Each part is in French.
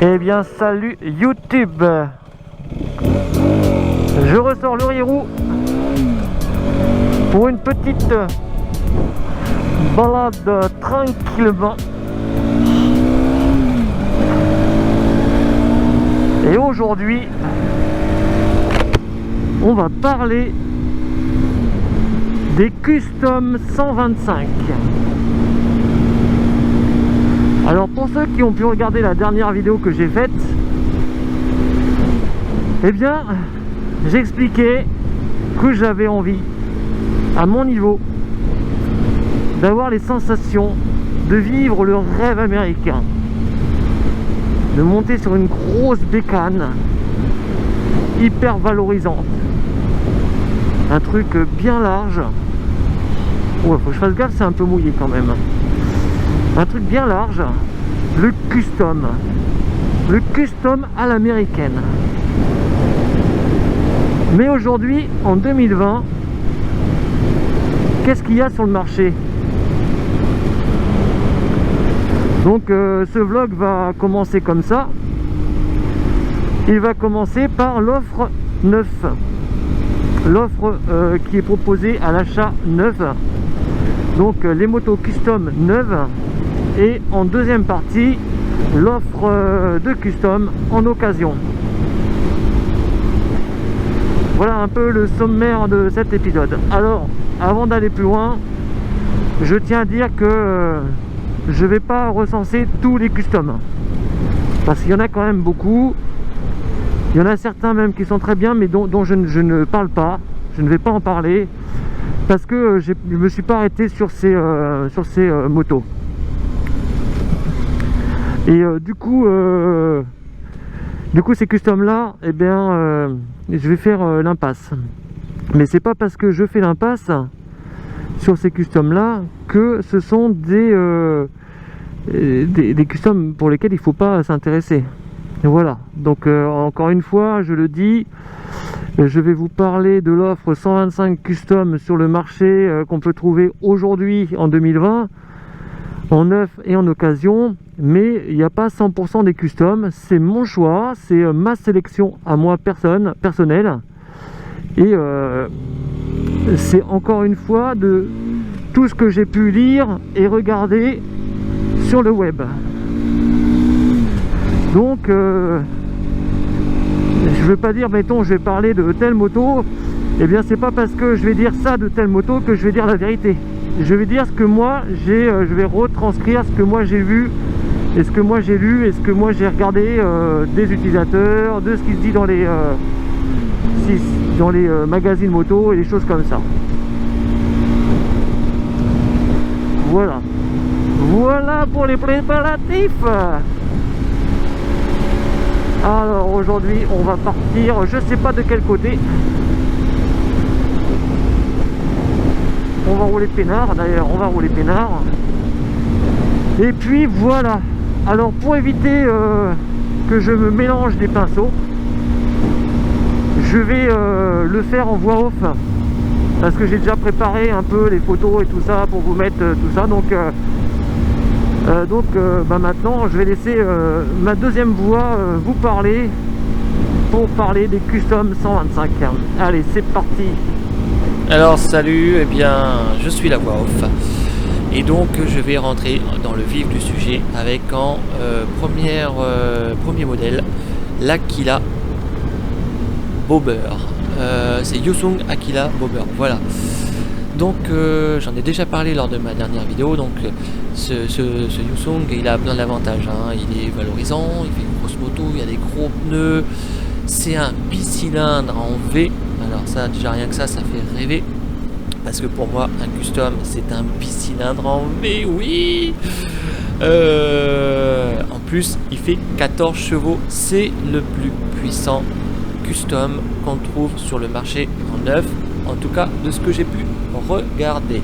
Eh bien salut YouTube. Je ressors le Rirou pour une petite balade tranquillement. Et aujourd'hui, on va parler des Custom 125. Alors pour ceux qui ont pu regarder la dernière vidéo que j'ai faite, eh bien j'expliquais que j'avais envie, à mon niveau, d'avoir les sensations de vivre le rêve américain, de monter sur une grosse bécane hyper valorisante, un truc bien large. Ouais, faut que je fasse gaffe, c'est un peu mouillé quand même. Un truc bien large, le custom à l'américaine. Mais aujourd'hui, en 2020, qu'est-ce qu'il y a sur le marché? Donc ce vlog va commencer comme ça. Il va commencer par l'offre neuf, l'offre qui est proposée à l'achat neuf, donc les motos custom neuves, et en deuxième partie l'offre de custom en occasion. Voilà un peu le sommaire de cet épisode. Alors avant d'aller plus loin, je tiens à dire que je vais pas recenser tous les customs, parce qu'il y en a quand même beaucoup. Il y en a certains même qui sont très bien, mais dont je ne parle pas. Je ne vais pas en parler parce que je ne me suis pas arrêté sur ces motos. Et du coup ces customs là, eh bien je vais faire l'impasse. Mais c'est pas parce que je fais l'impasse sur ces customs là que ce sont des customs pour lesquels il faut pas s'intéresser. Voilà, donc encore une fois, je le dis, je vais vous parler de l'offre 125 custom sur le marché qu'on peut trouver aujourd'hui en 2020, en neuf et en occasion. Mais il n'y a pas 100% des customs, c'est mon choix, c'est ma sélection à moi personnelle. Et c'est encore une fois de tout ce que j'ai pu lire et regarder sur le web. Donc je ne veux pas dire, mettons, je vais parler de telle moto. Et bien c'est pas parce que je vais dire ça de telle moto que je vais dire la vérité. Je vais dire ce que moi j'ai, je vais retranscrire ce que moi j'ai vu, et ce que moi j'ai lu, et ce que moi j'ai regardé des utilisateurs, de ce qui se dit dans les magazines moto et des choses comme ça. Voilà. Voilà pour les préparatifs. Alors aujourd'hui on va partir, je sais pas de quel côté. On va rouler peinard, d'ailleurs on va rouler peinard. Et puis voilà. Alors pour éviter que je me mélange les pinceaux, je vais le faire en voix off, parce que j'ai déjà préparé un peu les photos et tout ça pour vous mettre tout ça. Donc maintenant je vais laisser ma deuxième voix vous parler, pour parler des Custom 125. Allez, c'est parti. Alors salut, eh bien je suis la voix off, et donc je vais rentrer dans le vif du sujet avec en premier modèle l'Aquila Bobber. C'est Yusung Aquila Bobber, voilà. Donc j'en ai déjà parlé lors de ma dernière vidéo. Donc ce Yusung, il a plein d'avantages, hein. Il est valorisant, il fait une grosse moto, il y a des gros pneus, c'est un bicylindre en V. Alors ça, déjà rien que ça fait rêver, parce que pour moi un custom c'est un bicylindre en V, oui. En plus il fait 14 chevaux, c'est le plus puissant custom qu'on trouve sur le marché en neuf, en tout cas de ce que j'ai pu regarder.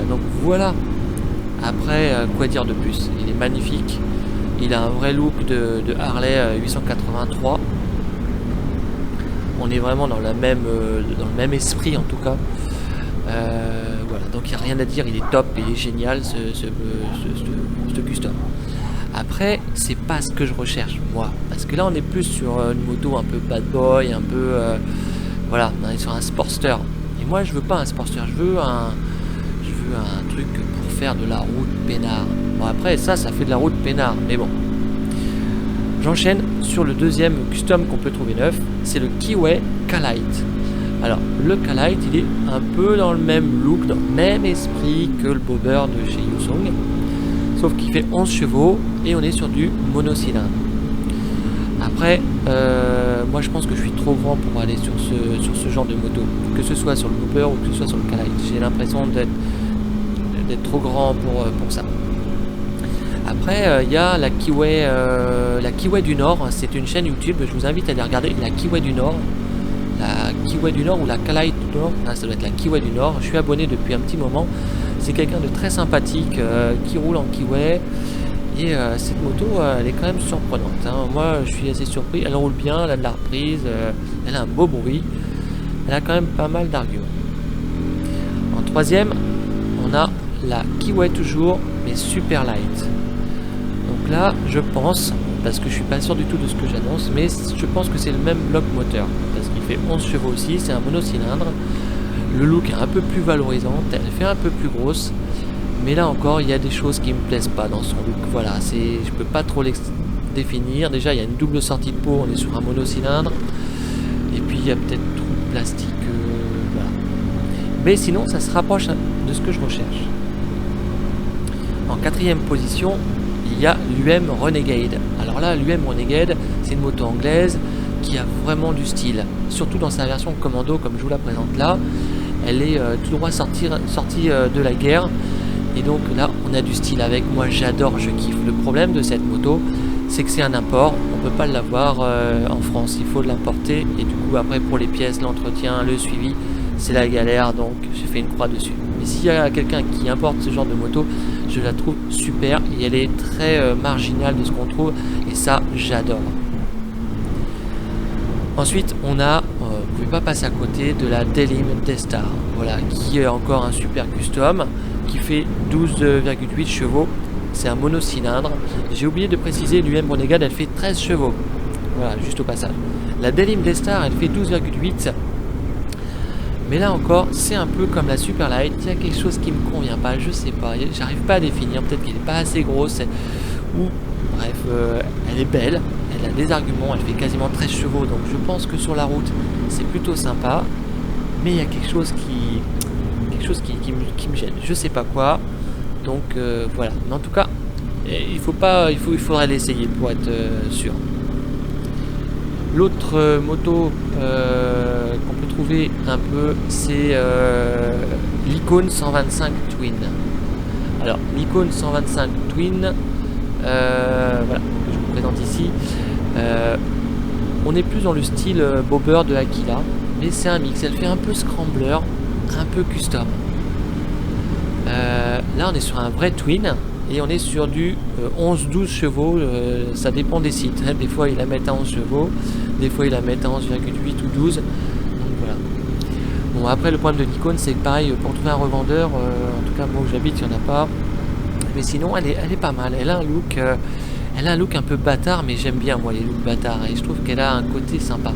Donc voilà. Après, quoi dire de plus? Il est magnifique, il a un vrai look de Harley 883. On est vraiment dans le même esprit en tout cas. Voilà, donc il n'y a rien à dire, il est top, il est génial ce custom. Après, c'est pas ce que je recherche moi, parce que là on est plus sur une moto un peu bad boy, un peu voilà, on est sur un Sportster. Et moi je veux pas un Sportster, je veux un truc pour faire de la route peinard. Bon après ça fait de la route peinard, mais bon. J'enchaîne sur le deuxième custom qu'on peut trouver neuf, c'est le Kiwi K-Lite. Alors le K-Lite il est un peu dans le même look, dans le même esprit que le Bobber de chez Yusung, sauf qu'il fait 11 chevaux et on est sur du monocylindre. Après moi je pense que je suis trop grand pour aller sur ce genre de moto, que ce soit sur le Bobber ou que ce soit sur le K-Lite. J'ai l'impression d'être trop grand pour ça. Après, il y a la Kiwi du Nord, c'est une chaîne YouTube, je vous invite à aller regarder la Kiwi du Nord. La Kiwi du Nord ou la K-Lite du Nord, ça doit être la Kiwi du Nord, je suis abonné depuis un petit moment. C'est quelqu'un de très sympathique qui roule en Kiwi. Et cette moto, elle est quand même surprenante. Hein. Moi, je suis assez surpris, elle roule bien, elle a de la reprise, elle a un beau bruit. Elle a quand même pas mal d'arguments. En troisième, on a la Kiwi toujours, mais super light. Donc là, je pense, parce que je suis pas sûr du tout de ce que j'annonce, mais je pense que c'est le même bloc moteur, parce qu'il fait 11 chevaux aussi, c'est un monocylindre. Le look est un peu plus valorisant, elle fait un peu plus grosse, mais là encore, il y a des choses qui me plaisent pas dans son look. Voilà, je peux pas trop les définir. Déjà, il y a une double sortie de pot, on est sur un monocylindre, et puis il y a peut-être trop de plastique, voilà. Mais sinon, ça se rapproche de ce que je recherche. En quatrième position, il y a l'UM Renegade. Alors là, l'UM Renegade, c'est une moto anglaise qui a vraiment du style, surtout dans sa version commando comme je vous la présente là. Elle est tout droit sortie de la guerre, et donc là on a du style avec. Moi j'adore, je kiffe. Le problème de cette moto, c'est que c'est un import, on peut pas l'avoir en France, il faut l'importer, et du coup après pour les pièces, l'entretien, le suivi, c'est la galère, donc j'ai fait une croix dessus. Mais s'il y a quelqu'un qui importe ce genre de moto, je la trouve super, et elle est très marginale de ce qu'on trouve, et ça j'adore. Ensuite on a, vous ne pouvez pas passer à côté de la Delim Destar, voilà, qui est encore un super custom, qui fait 12,8 chevaux, c'est un monocylindre. J'ai oublié de préciser, l'UM Renegade elle fait 13 chevaux, voilà, juste au passage. La Delim Destar elle fait 12,8. Mais là encore, c'est un peu comme la Super Light, il y a quelque chose qui me convient pas, je sais pas, j'arrive pas à définir, peut-être qu'elle n'est pas assez grosse, ou bref, elle est belle, elle a des arguments, elle fait quasiment 13 chevaux, donc je pense que sur la route, c'est plutôt sympa, mais il y a quelque chose qui me gêne, je sais pas quoi, donc voilà. Mais en tout cas, il faudrait l'essayer pour être sûr. L'autre moto qu'on peut trouver un peu, c'est l'Icon 125 Twin. Alors l'Icon 125 Twin, voilà, que je vous présente ici. On est plus dans le style Bobber de Aquila, mais c'est un mix. Elle fait un peu scrambler, un peu custom. Là on est sur un vrai Twin. Et on est sur du 11-12 chevaux, ça dépend des sites. Des fois ils la mettent à 11 chevaux, des fois ils la mettent à 11,8 ou 12. Donc voilà. Bon, après le problème de Nikon, c'est que pareil, pour trouver un revendeur, en tout cas moi où j'habite, il n'y en a pas. Mais sinon elle est pas mal. Elle a un look un peu bâtard, mais j'aime bien moi les looks bâtards. Et je trouve qu'elle a un côté sympa.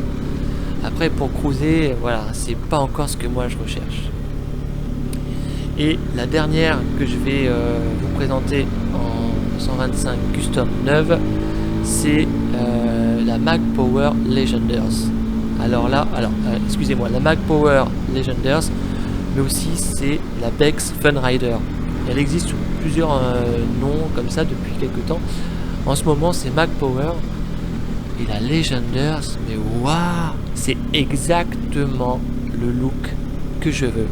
Après pour cruiser, voilà, c'est pas encore ce que moi je recherche. Et la dernière que je vais vous présenter en 125 Custom 9, c'est la Mag Power Legenders. Alors là, excusez-moi, la Mag Power Legenders, mais aussi c'est la Bex Fun Rider. Elle existe sous plusieurs noms comme ça depuis quelques temps. En ce moment, c'est Mag Power et la Legenders, mais waouh, c'est exactement le look que je veux.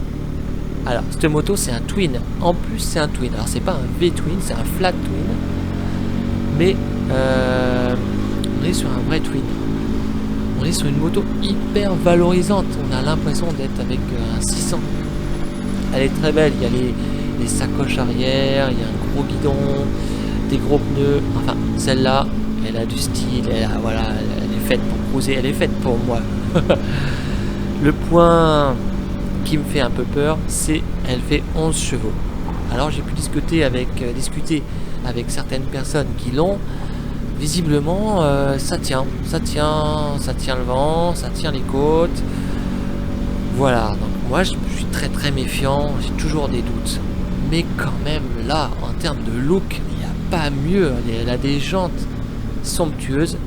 Alors, cette moto, c'est un twin. En plus, c'est un twin. Alors, c'est pas un V-twin, c'est un flat twin. Mais on est sur un vrai twin. On est sur une moto hyper valorisante. On a l'impression d'être avec un 600. Elle est très belle. Il y a les sacoches arrière, il y a un gros guidon, des gros pneus. Enfin, celle-là, elle a du style. Elle est faite pour cruiser. Elle est faite pour moi. Le point qui me fait un peu peur, c'est elle fait 11 chevaux. Alors j'ai pu discuter avec certaines personnes qui l'ont. Visiblement, ça tient le vent, ça tient les côtes. Voilà, donc moi je suis très très méfiant, j'ai toujours des doutes. Mais quand même, là, en termes de look, il n'y a pas mieux. Elle a des jantes somptueuses.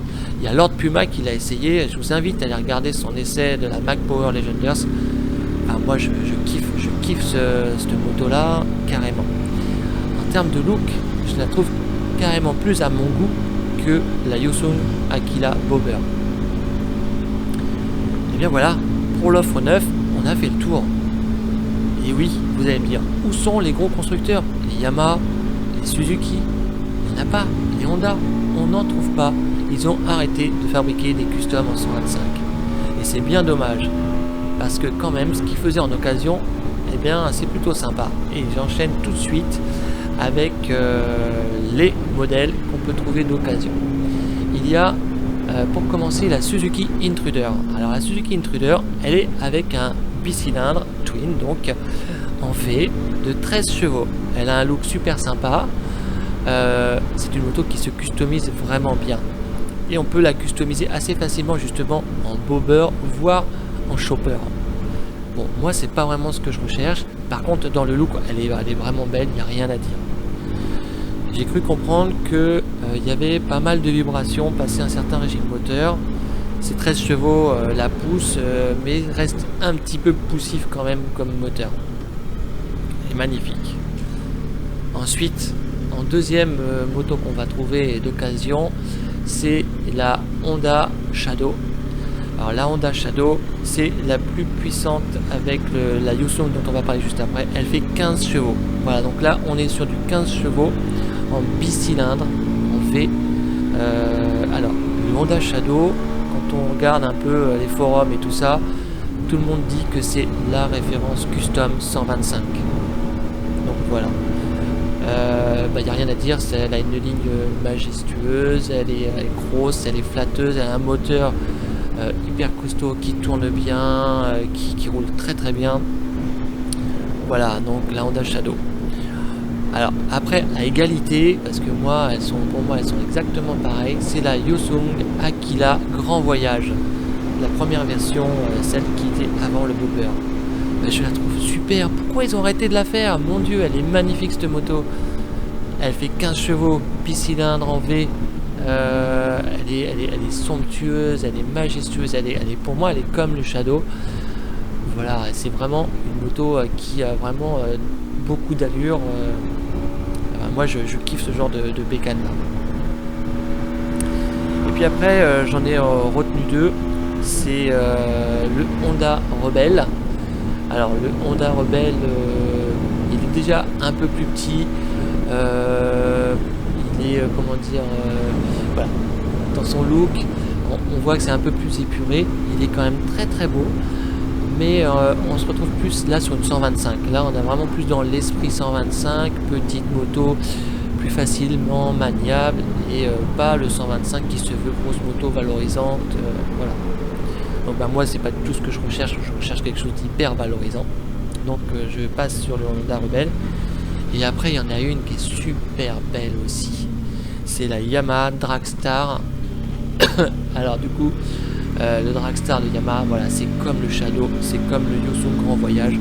Il y a Lord Puma qui l'a essayé. Je vous invite à aller regarder son essai de la Mack Power Legenders. Enfin, moi, je kiffe cette moto-là, carrément. En termes de look, je la trouve carrément plus à mon goût que la Yosung Aquila Bobber. Et bien voilà, pour l'offre 9, on a fait le tour. Et oui, vous allez me dire, où sont les gros constructeurs? Les Yamaha, les Suzuki, il n'y en a pas. Les Honda, on n'en trouve pas. Ils ont arrêté de fabriquer des customs en 125. Et c'est bien dommage. Parce que quand même, ce qu'ils faisaient en occasion, eh bien, c'est plutôt sympa. Et j'enchaîne tout de suite avec les modèles qu'on peut trouver d'occasion. Il y a, pour commencer, la Suzuki Intruder. Alors la Suzuki Intruder, elle est avec un bicylindre twin, donc en fait de 13 chevaux. Elle a un look super sympa. C'est une moto qui se customise vraiment bien. Et on peut la customiser assez facilement justement en bobber, voire en chopper. Bon, moi c'est pas vraiment ce que je recherche. Par contre, dans le look, elle est vraiment belle, il n'y a rien à dire. J'ai cru comprendre que il y avait pas mal de vibrations passé un certain régime moteur. Ces 13 chevaux la poussent, mais reste un petit peu poussif quand même comme moteur. Et magnifique. Ensuite, en deuxième moto qu'on va trouver d'occasion, c'est la Honda Shadow. Alors la Honda Shadow, c'est la plus puissante avec la Yosung dont on va parler juste après. Elle fait 15 chevaux. Voilà, donc là on est sur du 15 chevaux en bicylindre. On fait alors le Honda Shadow, quand on regarde un peu les forums et tout ça, tout le monde dit que c'est la référence custom 125. Donc voilà. Il n'y a rien à dire, elle a une ligne majestueuse, elle est grosse, elle est flatteuse, elle a un moteur hyper costaud qui tourne bien, qui roule très très bien. Voilà, donc la Honda Shadow. Alors après, à égalité, parce que pour moi elles sont exactement pareilles, c'est la Yosung Aquila Grand Voyage. La première version, celle qui était avant le bobber. Je la trouve super. Pourquoi ils ont arrêté de la faire? Mon Dieu, elle est magnifique cette moto. Elle fait 15 chevaux, bicylindre en V. Elle est somptueuse, elle est majestueuse. Pour moi, elle est comme le Shadow. Voilà, c'est vraiment une moto qui a vraiment beaucoup d'allure. Moi, je kiffe ce genre de bécane là. Et puis après, j'en ai retenu deux. C'est le Honda Rebel. Alors le Honda Rebel, il est déjà un peu plus petit, il est voilà, dans son look, on voit que c'est un peu plus épuré, il est quand même très très beau, mais on se retrouve plus là sur une 125. Là on a vraiment plus dans l'esprit 125, petite moto, plus facilement maniable, et pas le 125 qui se veut grosse moto valorisante, voilà. Donc moi c'est pas tout ce que je recherche quelque chose d'hyper valorisant. Donc je passe sur le Honda Rebel. Et après il y en a une qui est super belle aussi. C'est la Yamaha Dragstar. Alors du coup le Dragstar de Yamaha, voilà, c'est comme le Shadow, c'est comme le Yosung Grand Voyage.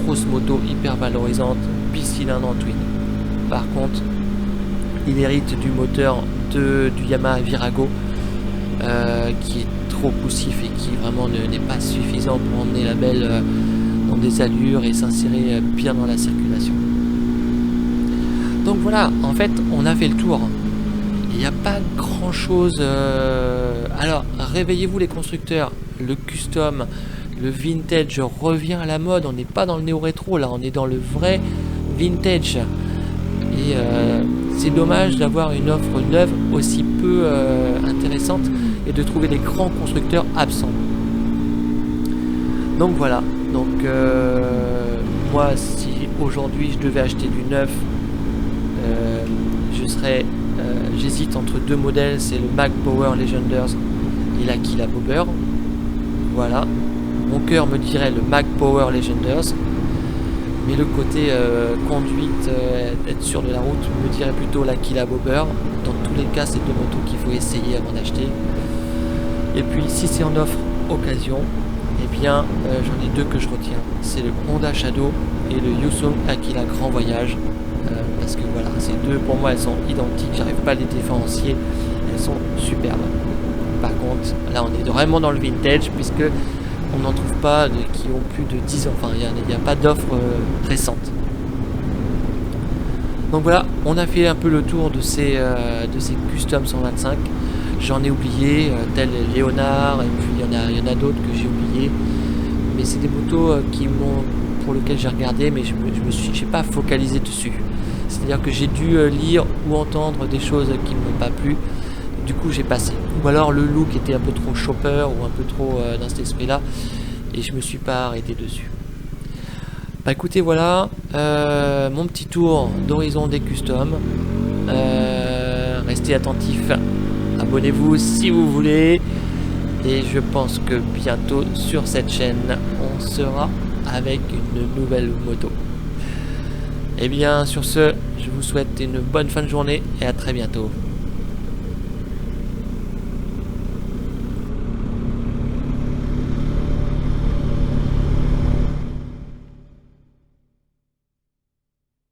Grosse moto hyper valorisante, bicylindre en twin. Par contre, il hérite du moteur du Yamaha Virago qui est trop poussif et qui vraiment n'est pas suffisant pour emmener la belle dans des allures et s'insérer bien dans la circulation. Donc voilà, en fait on a fait le tour. Il n'y a pas grand chose. Alors réveillez-vous les constructeurs, le custom, le vintage revient à la mode. On n'est pas dans le néo-rétro là, on est dans le vrai vintage. Et c'est dommage d'avoir une offre neuve aussi peu intéressante et de trouver des grands constructeurs absents. Donc voilà, donc moi si aujourd'hui je devais acheter du neuf, j'hésite entre deux modèles, c'est le Mack Power Legenders et l'Aquila Bobber. Voilà, mon cœur me dirait le Mack Power Legenders, Mais le côté conduite, être sûr de la route, me dirait plutôt l'Aquila Bobber. Dans tous les cas, c'est deux motos qu'il faut essayer avant d'acheter. Et puis si c'est en offre occasion, eh bien j'en ai deux que je retiens. C'est le Honda Shadow et le Yusung Aquila Grand Voyage. Parce que voilà, ces deux pour moi elles sont identiques, j'arrive pas à les différencier, elles sont superbes. Par contre, là on est vraiment dans le vintage puisque on n'en trouve pas qui ont plus de 10 ans, enfin il n'y a pas d'offres récentes. Donc voilà, on a fait un peu le tour de ces Custom 125. J'en ai oublié, tel Léonard, et puis il y en a d'autres que j'ai oublié. Mais c'est des motos pour lesquelles j'ai regardé, mais je n'ai pas focalisé dessus. C'est-à-dire que j'ai dû lire ou entendre des choses qui ne m'ont pas plu. Du coup, j'ai passé. Ou alors le look était un peu trop chopper ou un peu trop dans cet esprit-là. Et je me suis pas arrêté dessus. Bah écoutez, voilà mon petit tour d'horizon des customs. Restez attentifs. Abonnez-vous si vous voulez. Et je pense que bientôt sur cette chaîne, on sera avec une nouvelle moto. Et bien sur ce, je vous souhaite une bonne fin de journée et à très bientôt.